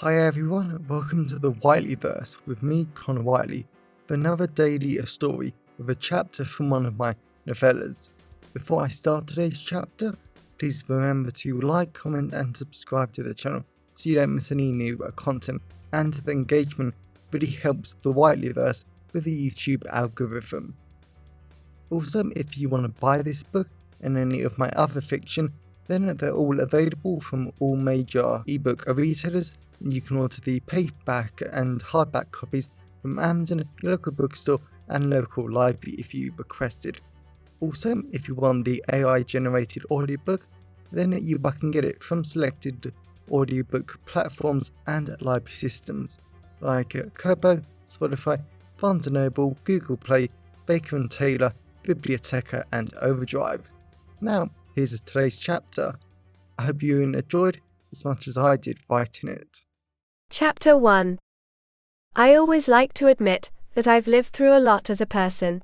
Hi everyone, welcome to the Whiteleyverse with me, Connor Whiteley, for another daily story with a chapter from one of my novellas. Before I start today's chapter, please remember to like, comment and subscribe to the channel so you don't miss any new content, and the engagement really helps the Whiteleyverse with the YouTube algorithm. Also, if you want to buy this book and any of my other fiction, then they're all available from all major ebook retailers. You can order the paperback and hardback copies from Amazon, your local bookstore and local library if you requested. Also, if you want the AI generated audiobook, then you can get it from selected audiobook platforms and library systems like Kobo, Spotify, Barnes & Noble, Google Play, Baker & Taylor, Biblioteca and Overdrive. Now, here's today's chapter. I hope you enjoyed as much as I did writing it. Chapter 1. I always like to admit that I've lived through a lot as a person.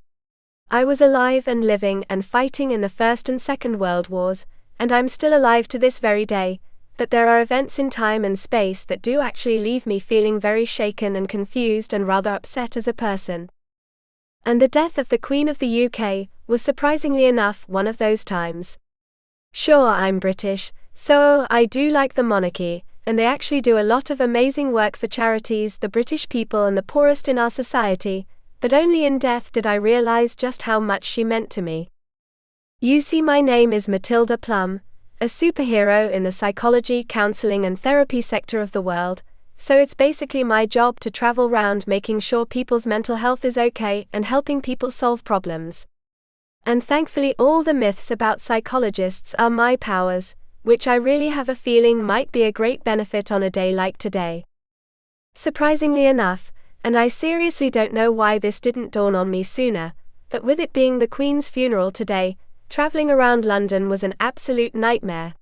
I was alive and living and fighting in the First and Second World Wars, and I'm still alive to this very day, but there are events in time and space that do actually leave me feeling very shaken and confused and rather upset as a person. And the death of the Queen of the UK was surprisingly enough one of those times. Sure, I'm British, so I do like the monarchy, and they actually do a lot of amazing work for charities, the British people and the poorest in our society, but only in death did I realize just how much she meant to me. You see, my name is Matilda Plum, a superhero in the psychology, counseling and therapy sector of the world, so it's basically my job to travel round making sure people's mental health is okay and helping people solve problems. And thankfully all the myths about psychologists are my powers, which I really have a feeling might be a great benefit on a day like today. Surprisingly enough, and I seriously don't know why this didn't dawn on me sooner, but with it being the Queen's funeral today, travelling around London was an absolute nightmare.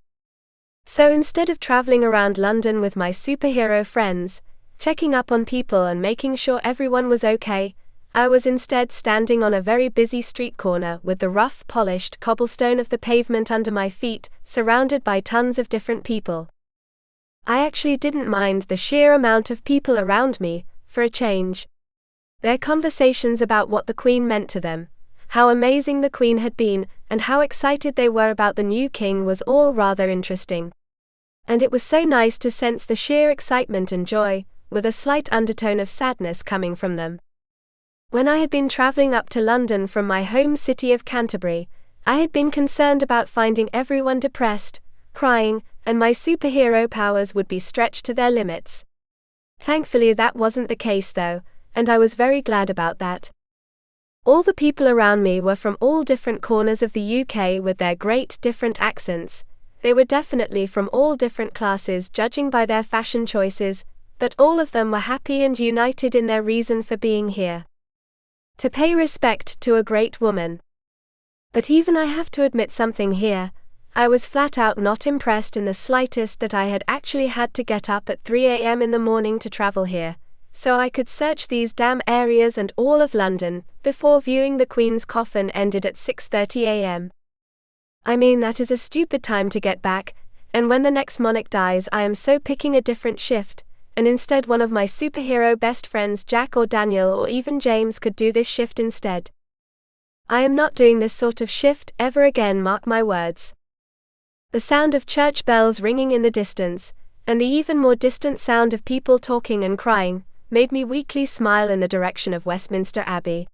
So instead of travelling around London with my superhero friends, checking up on people and making sure everyone was okay, I was instead standing on a very busy street corner with the rough, polished cobblestone of the pavement under my feet, surrounded by tons of different people. I actually didn't mind the sheer amount of people around me, for a change. Their conversations about what the Queen meant to them, how amazing the Queen had been, and how excited they were about the new king was all rather interesting. And it was so nice to sense the sheer excitement and joy, with a slight undertone of sadness coming from them. When I had been travelling up to London from my home city of Canterbury, I had been concerned about finding everyone depressed, crying, and my superhero powers would be stretched to their limits. Thankfully that wasn't the case though, and I was very glad about that. All the people around me were from all different corners of the UK with their great different accents. They were definitely from all different classes judging by their fashion choices, but all of them were happy and united in their reason for being here. To pay respect to a great woman. But even I have to admit something here, I was flat out not impressed in the slightest that I had actually had to get up at 3 a.m. in the morning to travel here, so I could search these damn areas and all of London, before viewing the Queen's coffin ended at 6:30 a.m. I mean, that is a stupid time to get back, and when the next monarch dies I am so picking a different shift, and instead one of my superhero best friends Jack or Daniel or even James could do this shift instead. I am not doing this sort of shift ever again, mark my words. The sound of church bells ringing in the distance, and the even more distant sound of people talking and crying, made me weakly smile in the direction of Westminster Abbey.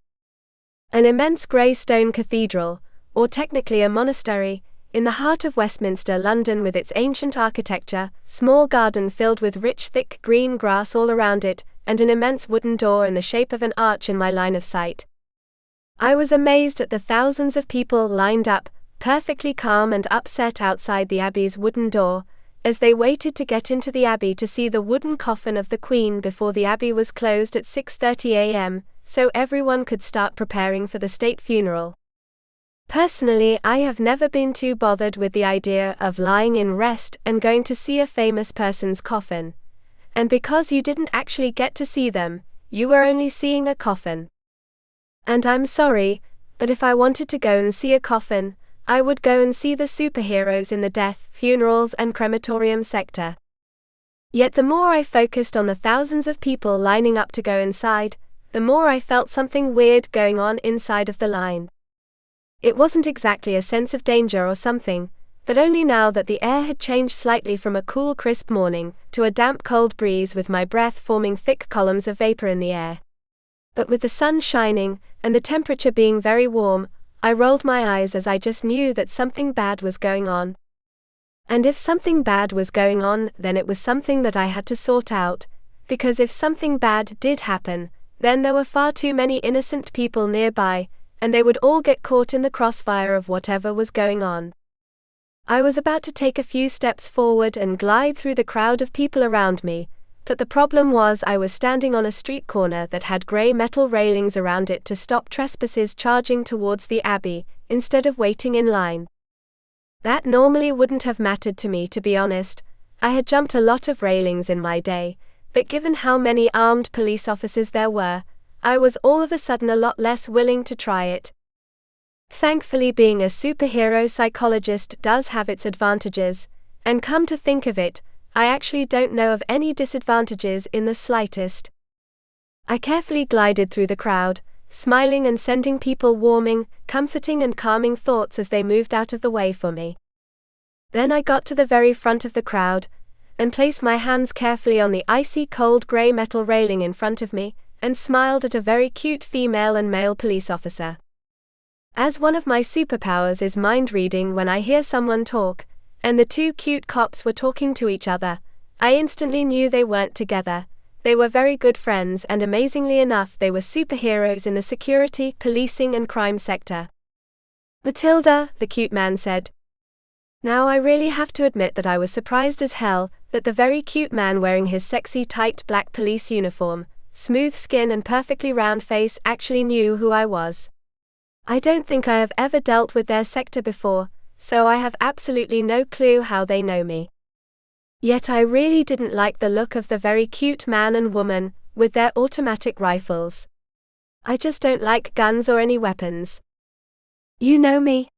An immense grey stone cathedral, or technically a monastery, in the heart of Westminster, London, with its ancient architecture, small garden filled with rich thick green grass all around it, and an immense wooden door in the shape of an arch in my line of sight. I was amazed at the thousands of people lined up, perfectly calm and upset outside the Abbey's wooden door, as they waited to get into the Abbey to see the wooden coffin of the Queen before the Abbey was closed at 6:30 a.m, so everyone could start preparing for the state funeral. Personally, I have never been too bothered with the idea of lying in rest and going to see a famous person's coffin. And because you didn't actually get to see them, you were only seeing a coffin. And I'm sorry, but if I wanted to go and see a coffin, I would go and see the superheroes in the death, funerals and crematorium sector. Yet the more I focused on the thousands of people lining up to go inside, the more I felt something weird going on inside of the line. It wasn't exactly a sense of danger or something, but only now that the air had changed slightly from a cool crisp morning to a damp cold breeze with my breath forming thick columns of vapor in the air. But with the sun shining, and the temperature being very warm, I rolled my eyes as I just knew that something bad was going on. And if something bad was going on, then it was something that I had to sort out, because if something bad did happen, then there were far too many innocent people nearby, and they would all get caught in the crossfire of whatever was going on. I was about to take a few steps forward and glide through the crowd of people around me, but the problem was I was standing on a street corner that had grey metal railings around it to stop trespassers charging towards the Abbey, instead of waiting in line. That normally wouldn't have mattered to me, to be honest. I had jumped a lot of railings in my day, but given how many armed police officers there were, I was all of a sudden a lot less willing to try it. Thankfully, being a superhero psychologist does have its advantages, and come to think of it, I actually don't know of any disadvantages in the slightest. I carefully glided through the crowd, smiling and sending people warming, comforting and calming thoughts as they moved out of the way for me. Then I got to the very front of the crowd, and placed my hands carefully on the icy cold grey metal railing in front of me, and smiled at a very cute female and male police officer. As one of my superpowers is mind reading, when I hear someone talk, and the two cute cops were talking to each other, I instantly knew they weren't together. They were very good friends, and amazingly enough they were superheroes in the security, policing and crime sector. "Matilda," the cute man said. Now I really have to admit that I was surprised as hell that the very cute man wearing his sexy tight black police uniform, smooth skin and perfectly round face actually knew who I was. I don't think I have ever dealt with their sector before, so I have absolutely no clue how they know me. Yet I really didn't like the look of the very cute man and woman, with their automatic rifles. I just don't like guns or any weapons. "You know me?"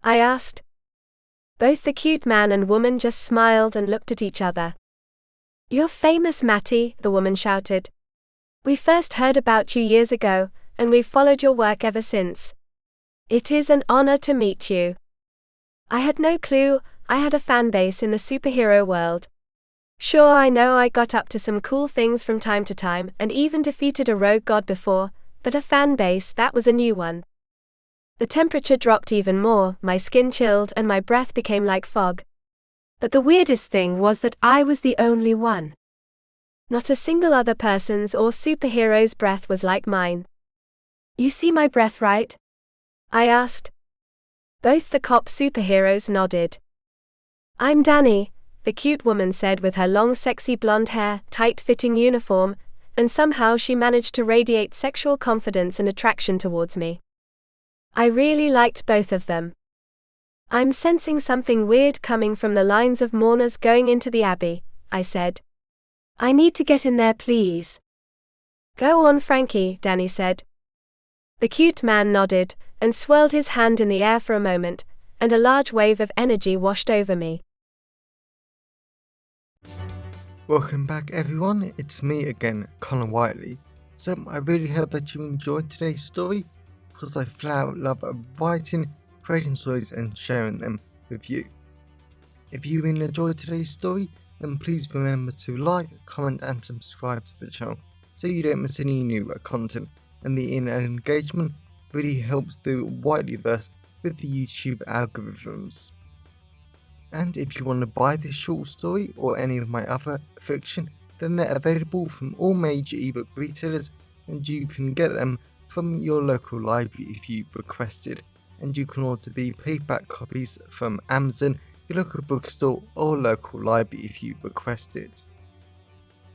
I asked. Both the cute man and woman just smiled and looked at each other. "You're famous, Matty," the woman shouted. "We first heard about you years ago, and we've followed your work ever since. It is an honor to meet you." I had no clue I had a fan base in the superhero world. Sure, I know I got up to some cool things from time to time and even defeated a rogue god before, but a fan base, that was a new one. The temperature dropped even more, my skin chilled and my breath became like fog. But the weirdest thing was that I was the only one. Not a single other person's or superhero's breath was like mine. "You see my breath, right?" I asked. Both the cop superheroes nodded. "I'm Danny," the cute woman said with her long sexy blonde hair, tight-fitting uniform, and somehow she managed to radiate sexual confidence and attraction towards me. I really liked both of them. "I'm sensing something weird coming from the lines of mourners going into the Abbey," I said. "I need to get in there, please." "Go on, Frankie," Danny said. The cute man nodded, and swirled his hand in the air for a moment, and a large wave of energy washed over me. Welcome back everyone, it's me again, Connor Whiteley. So I really hope that you enjoyed today's story, because I flat out love writing, creating stories and sharing them with you. If you really enjoyed today's story, then please remember to like, comment and subscribe to the channel so you don't miss any new content, and the internet engagement really helps the Whiteleyverse with the YouTube algorithms. And if you want to buy this short story or any of my other fiction, then they're available from all major ebook retailers, and you can get them from your local library if you requested, and you can order the paperback copies from Amazon, your local bookstore or local library if you request it.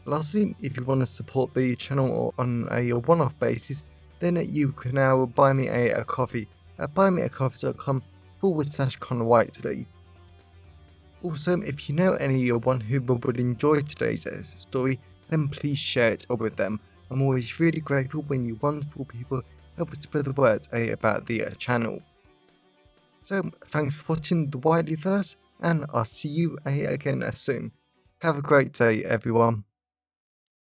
Lastly, if you want to support the channel on a one-off basis, then you can now buy me a coffee at buymeacoffee.com/Connor Whiteley. Also, if you know anyone who would enjoy today's story, then please share it with them. I'm always really grateful when you wonderful people help us spread the word about the channel. So, thanks for watching the Whiteleyverse, and I'll see you again soon. Have a great day, everyone.